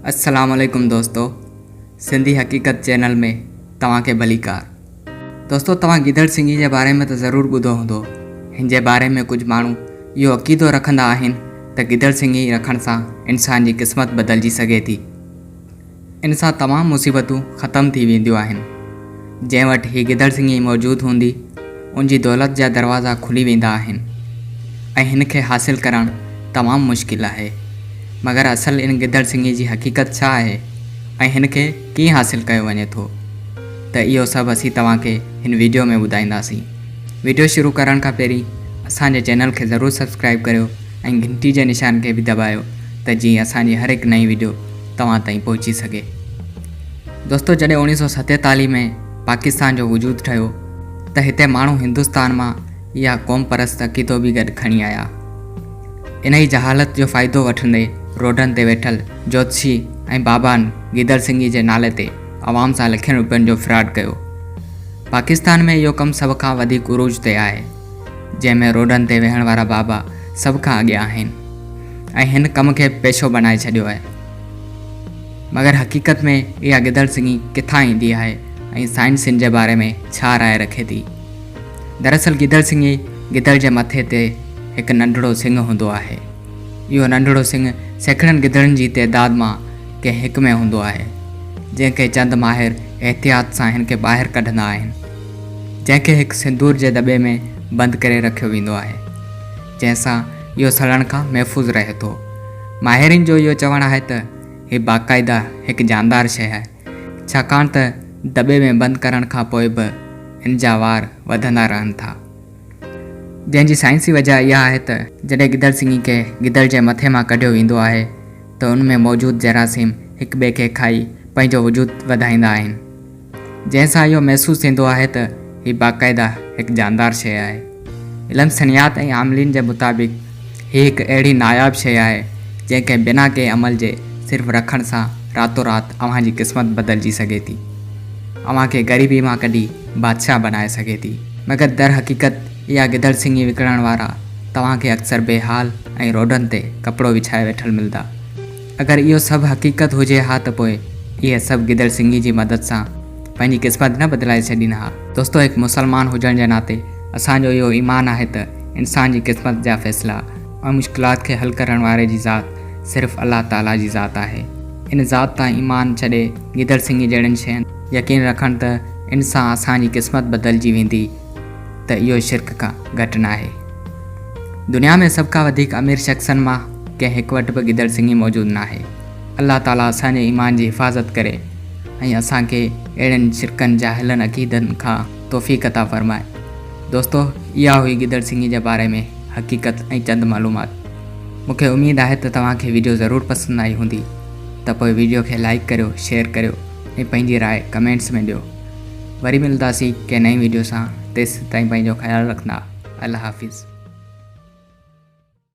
अस्सलाम वालेकुम दोस्तों, सिंधी हकीकत चैनल में तव्हां खे भलीकार। दोस्तों, तव्हां गिदड़ सिंगी जे बारे में तो ज़रूरु ॿुधो हूंदो। हिन जे बारे में कुछ माण्हू इहो अक़ीदो रखंदा आहिनि त गिदड़ सिंगी रखण सां इंसान जी क़िस्मत बदिलजी सघे थी। इन सां तमामु मुसीबतूं ख़तमु थी वेंदियूं आहिनि। जंहिं वटि हीअ गिदड़ सिंगी मौजूदु हूंदी, उनजी दौलत जा दरवाज़ा खुली वेंदा आहिनि ऐं हिन खे हासिलु करणु तमामु मुश्किल आहे। मगर असल इन गिदड़ सिंगी जी हक़ीक़त छा आहे ऐं हिन खे कीअं हासिलु कयो वञे थो, त इहो सभु असीं तव्हांखे हिन वीडियो में ॿुधाईंदासीं। वीडियो शुरू करण खां पहिरीं असांजे चैनल खे ज़रूरु सब्सक्राइब करियो ऐं घंटी जे निशान खे बि दॿायो त जीअं असांजी हर हिकु नई वीडियो तव्हां ताईं पहुची सघे। दोस्तों, जॾहिं 1947 में पाकिस्तान जो वजूदु ठहियो त हिते माण्हू हिंदुस्तान मां इहा क़ौम परस्त अक़ीदो बि गॾु खणी आया। इन ई जहालत जो फ़ाइदो वठंदे रोडनि ते वेठल ज्योतिषी ऐं बाबान गिदड़ सिंगी जे नाले ते आवाम सां लखनि रुपयनि जो फ्रॉड कयो। पाकिस्तान में इहो कमु सभ खां वधीक उरूज ते आहे, जंहिंमें रोडनि ते वेहण वारा बाबा सभ खां अॻियां आहिनि ऐं हिन कम खे पेशो बनाए छॾियो आहे। मगर हक़ीक़त में इहा गिदड़ सिंगी किथां ईंदी आहे ऐं साइंस हिन जे बारे में छा राय रखे थी। दरअसल गिदड़ सिंगी गिदड़ जे मथे ते हिकु नंढड़ो सिंह हूंदो आहे। इहो नंढड़ो सिंह सैकड़नि गिदड़नि जी तइदाद मां कंहिं हिक में हूंदो आहे, जंहिंखे चंद माहिर एहतियात सां हिन खे ॿाहिरि कढंदा आहिनि, जंहिंखे हिकु सिंदूर जे दॿे में बंदि करे रखियो वेंदो आहे, जंहिंसां इहो सड़ण खां महफ़ूज़ रहे थो। माहिरनि जो इहो चवणु आहे त हीअ बाक़ाइदा हिकु जानदार शइ आहे, छाकाणि त दॿे में बंदि करण खां पोइ बि हिन जा वार वधंदा रहनि था। जंहिंजी साइंसी वजह इहा आहे त जॾहिं गिदड़ सिंगी खे गिदड़ जे मथे मां कढियो वेंदो आहे त उन में मौजूदु जरासीम हिक ॿिए खे खाई पंहिंजो वजूदु वधाईंदा आहिनि, जंहिंसां इहो महसूसु थींदो आहे त हीअ बाक़ाइदा हिकु जानदार शइ आहे। इल्म सनियात ऐं आमलीन जे मुताबिक़ हीअ हिकु अहिड़ी नायाबु शइ आहे जंहिंखे बिना कंहिं अमल जे सिर्फ़ु रखण सां रातो राति अव्हांजी क़िस्मत बदिलजी सघे थी, अव्हांखे ग़रीबी मां कढी बादशाह बनाए सघे थी। मगर दर हक़ीक़त इहा गिदड़ सिंगी विकिणण वारा तव्हांखे अक्सर बेहाल ऐं रोडनि ते कपिड़ो विछाए वेठल मिलंदा। अगरि इहो सभु हक़ीक़त हुजे हा त पोइ इहे सभु गिदड़ सिंगी जी मदद सां पंहिंजी क़िस्मत न बदिलाए छॾींदा हा। दोस्तों, हिकु मुसलमान हुजण जे नाते असांजो इहो ईमान आहे त इंसान जी क़िस्मत जा फ़ैसिला ऐं मुश्किलात खे हल करण वारे जी ज़ात सिर्फ़ु अल्लाह ताला जी ज़ात आहे। इन ज़ात तां ईमान छॾे गिदड़ सिंगी जहिड़नि शयुनि यकीन रखण त इन सां असांजी क़िस्मत बदिलजी वेंदी, त इहो शिरक खां घटि न आहे। दुनिया में सभ खां वधीक अमीर शख़्सनि मां कंहिं हिकु वटि बि गिदड़ सिंगी मौजूदु न आहे। अल्लाह ताला असांजे ईमान जी हिफ़ाज़त करे ऐं असांखे अहिड़नि शिरकनि जाहिलनि अक़ीदनि खां तौफ़ीक़ अता फ़रमाए। दोस्तों, इहा हुई गिदड़ सिंगी जे बारे में हक़ीक़त ऐं चंद मालूमात। मूंखे उमेदु आहे त तव्हांखे वीडियो ज़रूरु पसंदि आई हूंदी, त पोइ वीडियो खे लाइक करियो, शेयर करियो ऐं पंहिंजी राय कमेंट्स में ॾियो। वरी मिलंदासीं कंहिं नई वीडियो सां। तेसि ताईं पंहिंजो ख़्यालु रखंदा। अल्लाह हाफ़िज़।